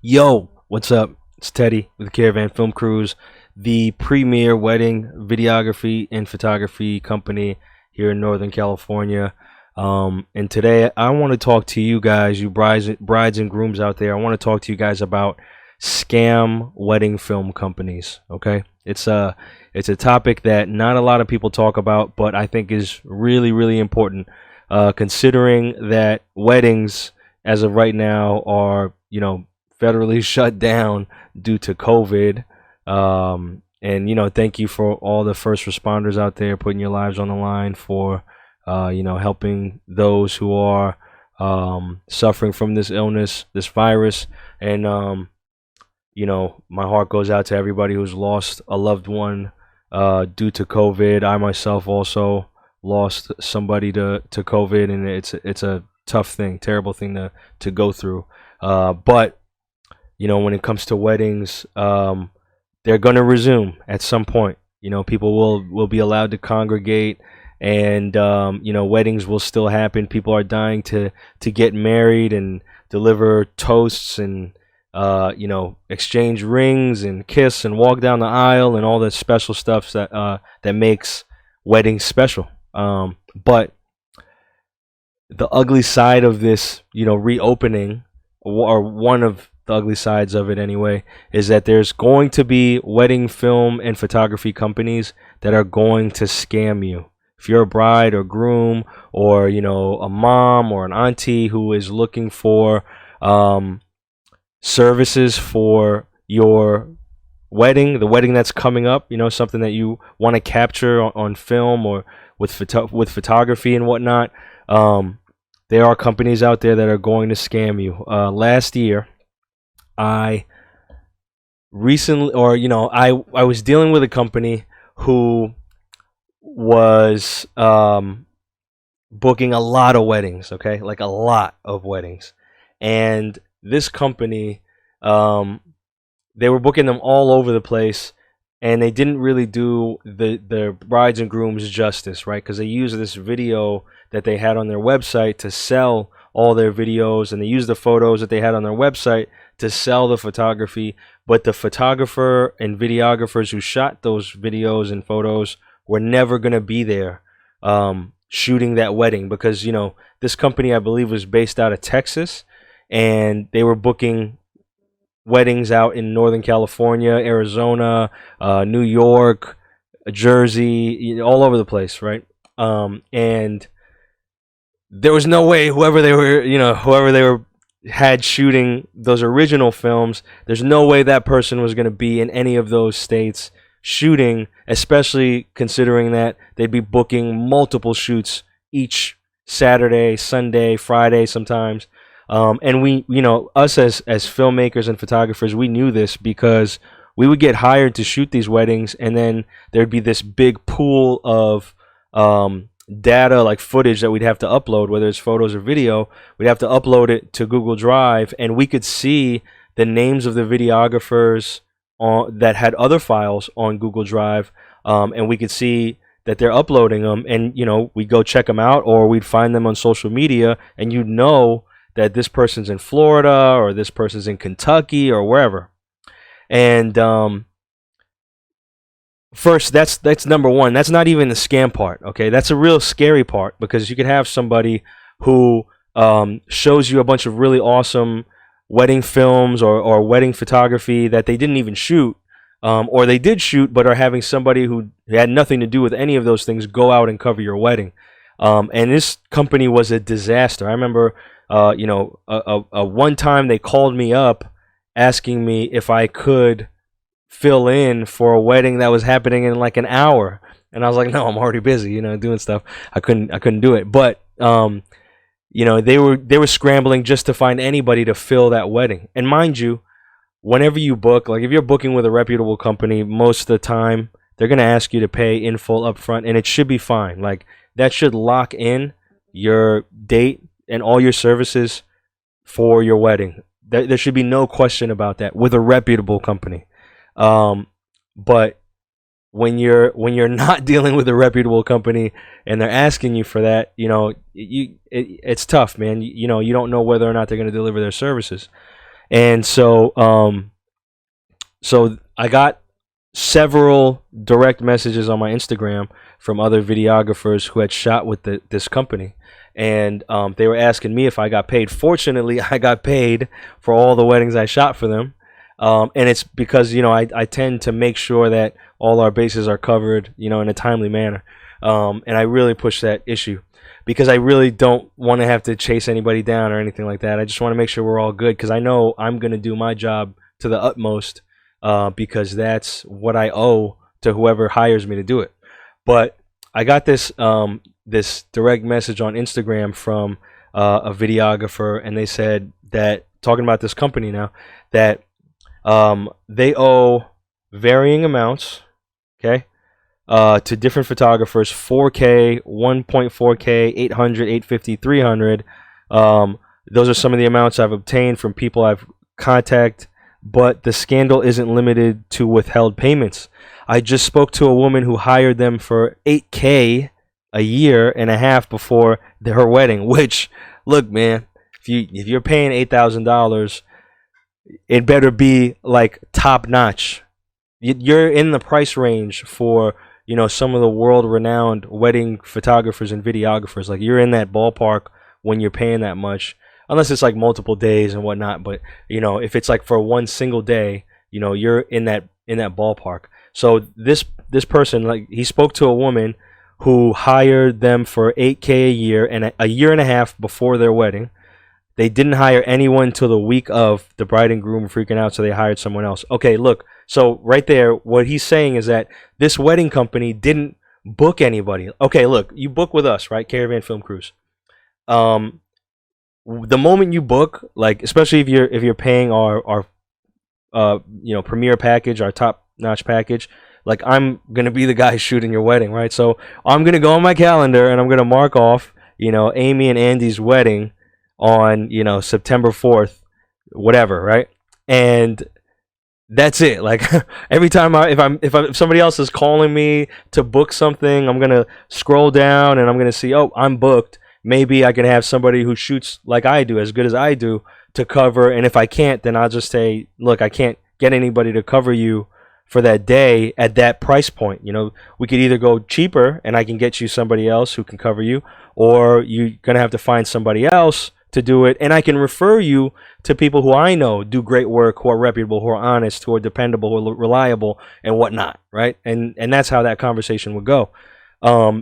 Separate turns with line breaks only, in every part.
Yo, what's up? It's Teddy with Caravan Film Crews, the premier wedding videography and photography company here in Northern California. And today I want to talk to you guys, you brides and grooms out there. I want to talk to you guys about scam wedding film companies. Okay, it's a topic that not a lot of people talk about, but I think is really important, considering that weddings as of right now are federally shut down due to COVID. And thank you for all the first responders out there putting your lives on the line for helping those who are suffering from this illness, this virus. And my heart goes out to everybody who's lost a loved one due to COVID. I myself also lost somebody to COVID, and it's a tough thing, terrible thing to go through. But when it comes to weddings, they're going to resume at some point. People will be allowed to congregate, and weddings will still happen. People are dying to get married and deliver toasts and exchange rings and kiss and walk down the aisle and all the special stuff that makes weddings special. But the ugly side of this, reopening, or one of the ugly sides of it anyway, is that there's going to be wedding film and photography companies that are going to scam you. If you're a bride or groom, or a mom or an auntie who is looking for services for your wedding, the wedding that's coming up, something that you want to capture on film or with photography and whatnot, there are companies out there that are going to scam you. Last year, I was dealing with a company who was booking a lot of weddings, okay? Like a lot of weddings. And this company, they were booking them all over the place, and they didn't really do the brides and grooms justice, right? Because they used this video that they had on their website to sell all their videos, and they used the photos that they had on their website to sell the photography. But the photographer and videographers who shot those videos and photos were never going to be there shooting that wedding, because this company, I believe, was based out of Texas, and they were booking weddings out in Northern California, Arizona, New York, Jersey, all over the place, right? And there was no way whoever they were had shooting those original films, there's no way that person was going to be in any of those states shooting, especially considering that they'd be booking multiple shoots each Saturday, Sunday, Friday sometimes. And we, us as filmmakers and photographers, we knew this because we would get hired to shoot these weddings, and then there'd be this big pool of data, like footage, that we'd have to upload, whether it's photos or video. We'd have to upload it to Google Drive, and we could see the names of the videographers that had other files on Google Drive, and we could see that they're uploading them, and we'd go check them out, or we'd find them on social media, and that this person's in Florida, or this person's in Kentucky, or wherever. And first, that's number one. That's not even the scam part, okay? That's a real scary part, because you could have somebody who shows you a bunch of really awesome wedding films or wedding photography that they didn't even shoot, or they did shoot but are having somebody who had nothing to do with any of those things go out and cover your wedding. And this company was a disaster. I remember, one time they called me up asking me if I could fill in for a wedding that was happening in like an hour, and I was like, no, I'm already busy, doing stuff. I couldn't do it. But they were scrambling just to find anybody to fill that wedding. And mind you, whenever you book, like if you're booking with a reputable company, most of the time they're going to ask you to pay in full upfront, and it should be fine. Like that should lock in your date and all your services for your wedding. There should be no question about that with a reputable company. But when you're not dealing with a reputable company and they're asking you for that, it's tough, man. You don't know whether or not they're going to deliver their services. And so I got several direct messages on my Instagram from other videographers who had shot with this company, and they were asking me if I got paid. Fortunately, I got paid for all the weddings I shot for them, and it's because I tend to make sure that all our bases are covered, in a timely manner, and I really push that issue because I really don't want to have to chase anybody down or anything like that. I just want to make sure we're all good because I know I'm going to do my job to the utmost, because that's what I owe to whoever hires me to do it. But I got this direct message on Instagram from a videographer, and they said that, talking about this company now, that they owe varying amounts, okay, to different photographers: 4K, 1.4K, 800, 850, 300. Those are some of the amounts I've obtained from people I've contacted. But the scandal isn't limited to withheld payments. I just spoke to a woman who hired them for 8K a year and a half before her wedding. Which, look, man, if you're paying $8,000, it better be like top notch. You're in the price range for some of the world-renowned wedding photographers and videographers. Like, you're in that ballpark when you're paying that much. Unless it's like multiple days and whatnot, but if it's like for one single day, you're in that ballpark. So this person, like, he spoke to a woman who hired them for 8K a year and a year and a half before their wedding. They didn't hire anyone till the week of. The bride and groom were freaking out, so they hired someone else. Okay, look, so right there, what he's saying is that this wedding company didn't book anybody. Okay, look, you book with us, right? Caravan Film Crews. The moment you book, like, especially if you're paying our premier package, our top notch package, like, I'm gonna be the guy shooting your wedding, right? So I'm gonna go on my calendar and I'm gonna mark off Amy and Andy's wedding on September 4th, whatever, right? And that's it. Like, every time if somebody else is calling me to book something, I'm gonna scroll down and I'm gonna see, oh, I'm booked. Maybe I can have somebody who shoots like I do, as good as I do, to cover. And if I can't, then I'll just say, look, I can't get anybody to cover you for that day at that price point. We could either go cheaper and I can get you somebody else who can cover you, or you're going to have to find somebody else to do it. And I can refer you to people who I know do great work, who are reputable, who are honest, who are dependable, who are reliable, and whatnot, right? And that's how that conversation would go.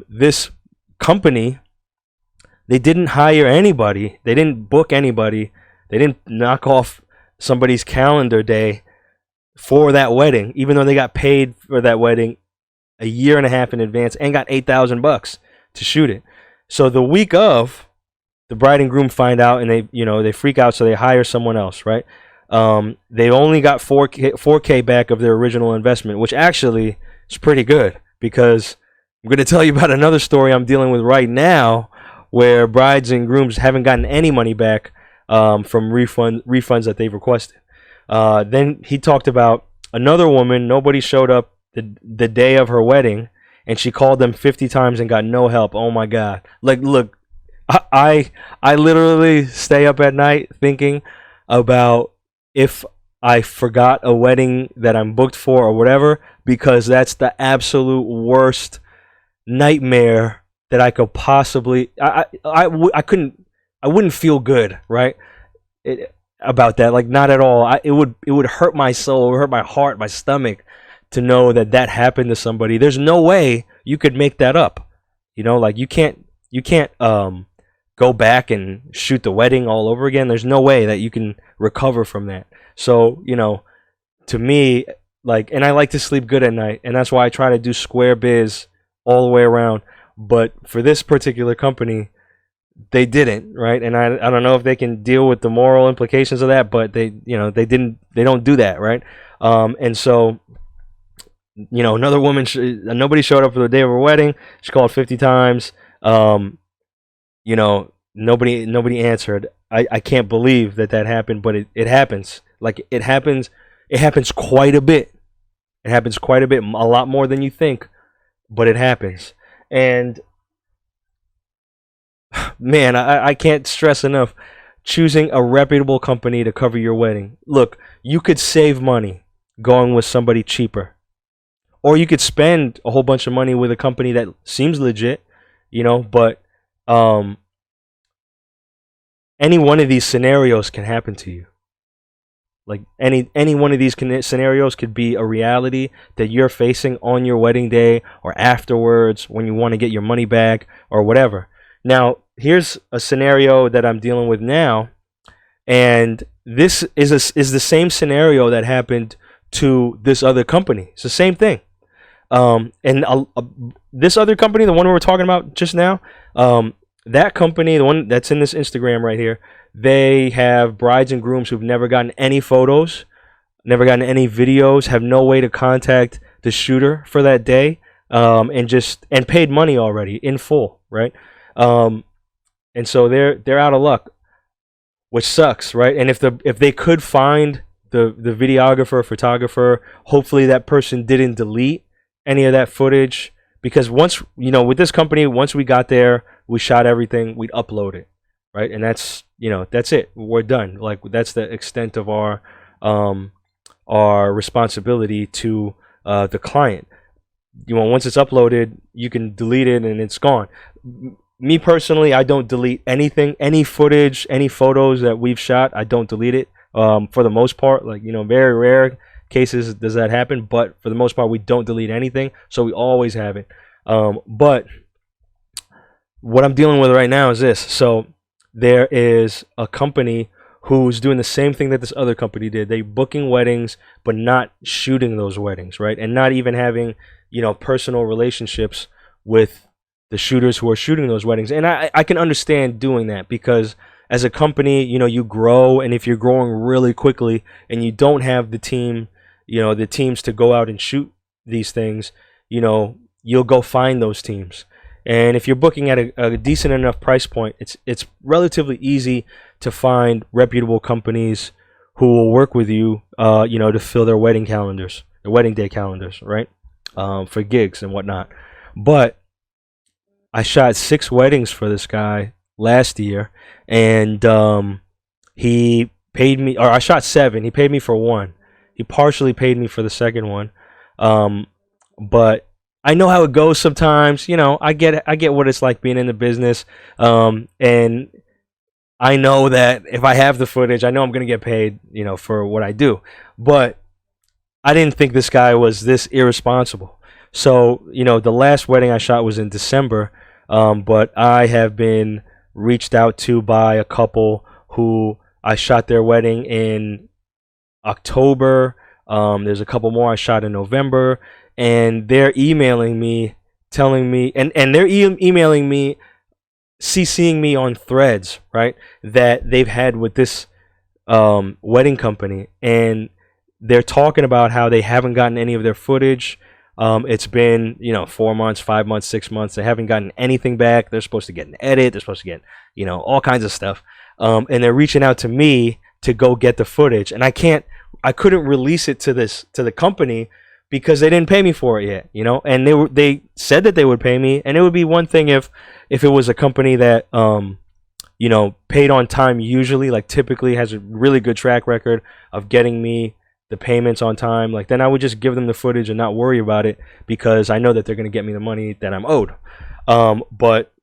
This company, they didn't hire anybody. They didn't book anybody. They didn't knock off somebody's calendar day for that wedding, even though they got paid for that wedding a year and a half in advance and got $8,000 to shoot it. So the week of, the bride and groom find out and they freak out, so they hire someone else, right? They only got 4K back of their original investment, which actually is pretty good, because I'm going to tell you about another story I'm dealing with right now, where brides and grooms haven't gotten any money back from refunds that they've requested. Then he talked about another woman. Nobody showed up the day of her wedding, and she called them 50 times and got no help. Oh my God! Like, look, I literally stay up at night thinking about if I forgot a wedding that I'm booked for or whatever, because that's the absolute worst nightmare that I could possibly. I wouldn't feel good, right? About that, like, not at all. It would hurt my soul, it would hurt my heart, my stomach, to know that happened to somebody. There's no way you could make that up. Like, you can't go back and shoot the wedding all over again. There's no way that you can recover from that. So, to me, like, and I like to sleep good at night, and that's why I try to do square biz all the way around. But for this particular company, they didn't, right? And I don't know if they can deal with the moral implications of that, but they don't do that, right? And so, another woman, nobody showed up for the day of her wedding. She called 50 times. Nobody answered. I can't believe that happened, but it happens. Like, it happens quite a bit. It happens quite a bit, a lot more than you think, but it happens. And man, I can't stress enough choosing a reputable company to cover your wedding. Look, you could save money going with somebody cheaper, or you could spend a whole bunch of money with a company that seems legit, but any one of these scenarios can happen to you. Like any one of these scenarios could be a reality that you're facing on your wedding day or afterwards when you want to get your money back or whatever. Now, here's a scenario that I'm dealing with now, and this is the same scenario that happened to this other company. It's the same thing. This other company, the one we were talking about just now, that company, the one that's in this Instagram right here, they have brides and grooms who've never gotten any photos, never gotten any videos, have no way to contact the shooter for that day, and paid money already in full, right? And so they're out of luck, which sucks, right? And if they could find the videographer, photographer, hopefully that person didn't delete any of that footage, because once, with this company, once we got there, we shot everything, we'd upload it, right? And that's it. We're done. Like, that's the extent of our responsibility to the client. Once it's uploaded, you can delete it and it's gone. Me personally, I don't delete anything, any footage, any photos that we've shot. I don't delete it for the most part. Like, very rare cases does that happen, but for the most part, we don't delete anything, so we always have it. But what I'm dealing with right now is this. So there is a company who's doing the same thing that this other company did. They booking weddings, but not shooting those weddings, right? And not even having, personal relationships with the shooters who are shooting those weddings. And I can understand doing that, because as a company, you grow, and if you're growing really quickly and you don't have the teams to go out and shoot these things, you'll go find those teams. And if you're booking at a decent enough price point, it's relatively easy to find reputable companies who will work with you, to fill their wedding calendars, their wedding day calendars, right? For gigs and whatnot. But I shot 6 weddings for this guy last year, and he paid me, or I shot 7. He paid me for 1. He partially paid me for the second one, but I know how it goes sometimes. I get what it's like being in the business, and I know that if I have the footage, I know I'm gonna get paid, for what I do. But I didn't think this guy was this irresponsible. So, the last wedding I shot was in December, but I have been reached out to by a couple who I shot their wedding in October. There's a couple more I shot in November, and they're emailing me, telling me, and they're emailing me, CCing me on threads, right, that they've had with this wedding company, and they're talking about how they haven't gotten any of their footage. It's been 4 months, 5 months, 6 months. They haven't gotten anything back. They're supposed to get an edit. They're supposed to get all kinds of stuff, and they're reaching out to me to go get the footage, and I couldn't release it to the company because they didn't pay me for it yet, and they said that they would pay me, and it would be one thing if it was a company that paid on time, usually, like typically has a really good track record of getting me the payments on time. Like, then I would just give them the footage and not worry about it, because I know that they're going to get me the money that I'm owed. But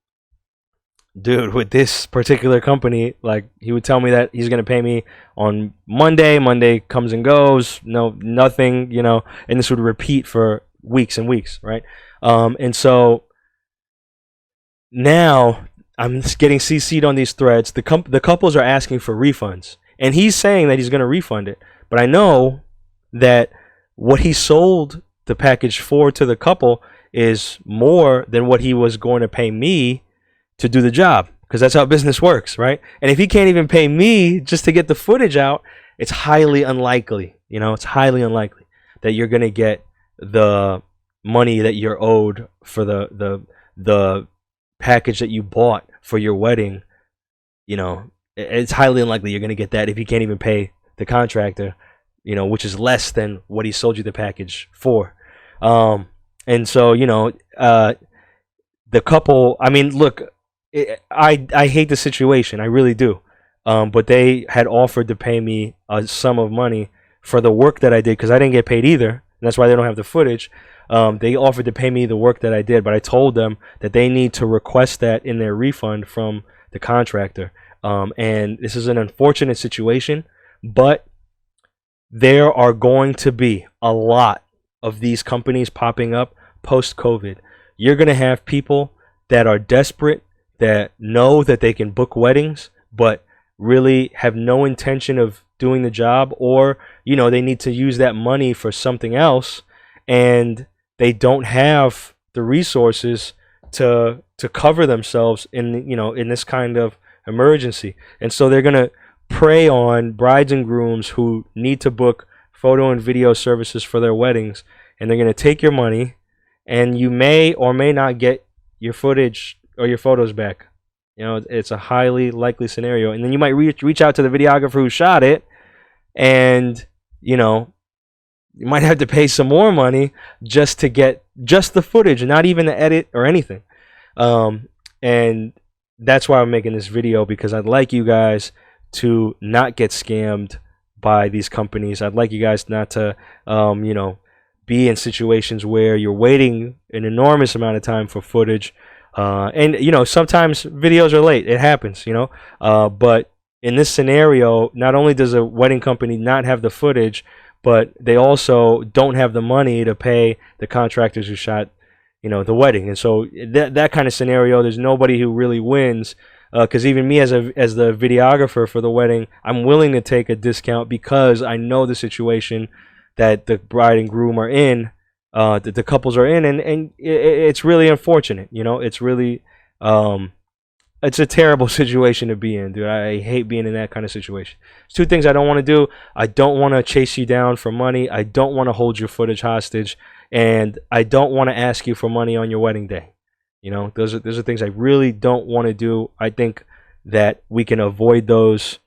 dude, with this particular company, like, he would tell me that he's going to pay me on Monday. Monday comes and goes, nothing, and this would repeat for weeks and weeks, right? And so now I'm getting CC'd on these threads. The couples are asking for refunds, and he's saying that he's going to refund it. But I know that what he sold the package for to the couple is more than what he was going to pay me to do the job, because that's how business works, right? And if he can't even pay me just to get the footage out, it's highly unlikely, it's highly unlikely that you're going to get the money that you're owed for the package that you bought for your wedding. It's highly unlikely you're going to get that if you can't even pay the contractor, which is less than what he sold you the package for. And so, the couple, I mean, look, I hate the situation. I really do. but they had offered to pay me a sum of money for the work that I did because I didn't get paid either. And that's why they don't have the footage. They offered to pay me the work that I did, but I told them that they need to request that in their refund from the contractor. And this is an unfortunate situation, but there are going to be a lot of these companies popping up post-COVID. You're going to have people that are desperate, that know that they can book weddings, but really have no intention of doing the job, or they need to use that money for something else, and they don't have the resources to cover themselves in this kind of emergency. And so they're going to prey on brides and grooms who need to book photo and video services for their weddings, and they're going to take your money, and you may or may not get your footage or your photos back. It's a highly likely scenario. And then you might reach out to the videographer who shot it, and you might have to pay some more money just to get just the footage, not even the edit or anything. And that's why I'm making this video, because I'd like you guys to not get scammed by these companies. I'd like you guys not to be in situations where you're waiting an enormous amount of time for footage. And sometimes videos are late. It happens, but in this scenario, not only does a wedding company not have the footage, but they also don't have the money to pay the contractors who shot the wedding. And so that kind of scenario, there's nobody who really wins, because even me as the videographer for the wedding, I'm willing to take a discount because I know the situation that the bride and groom are in, that the couples are in, and it's really unfortunate. It's really it's a terrible situation to be in, dude. I hate being in that kind of situation. There's two things I don't want to do. I don't want to chase you down for money. I don't want to hold your footage hostage, and I don't want to ask you for money on your wedding day. Those are things I really don't want to do. I think that we can avoid those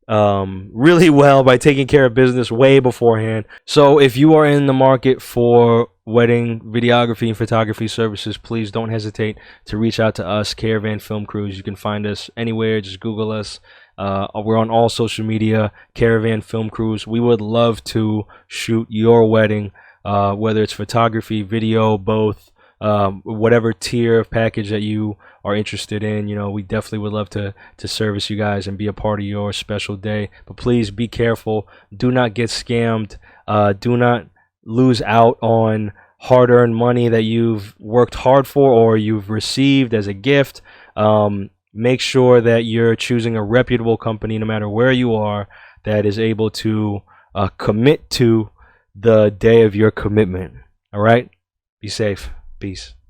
really well by taking care of business way beforehand. So if you are in the market for wedding videography and photography services, please don't hesitate to reach out to us, Caravan Film Crews. You can find us anywhere. Just Google us. We're on all social media, Caravan Film Crews. We would love to shoot your wedding, whether it's photography, video, both. Whatever tier of package that you are interested in, we definitely would love to service you guys and be a part of your special day. But please be careful. Do not get scammed. Do not lose out on hard-earned money that you've worked hard for or you've received as a gift. Make sure that you're choosing a reputable company, no matter where you are, that is able to commit to the day of your commitment. All right? Be safe. Peace.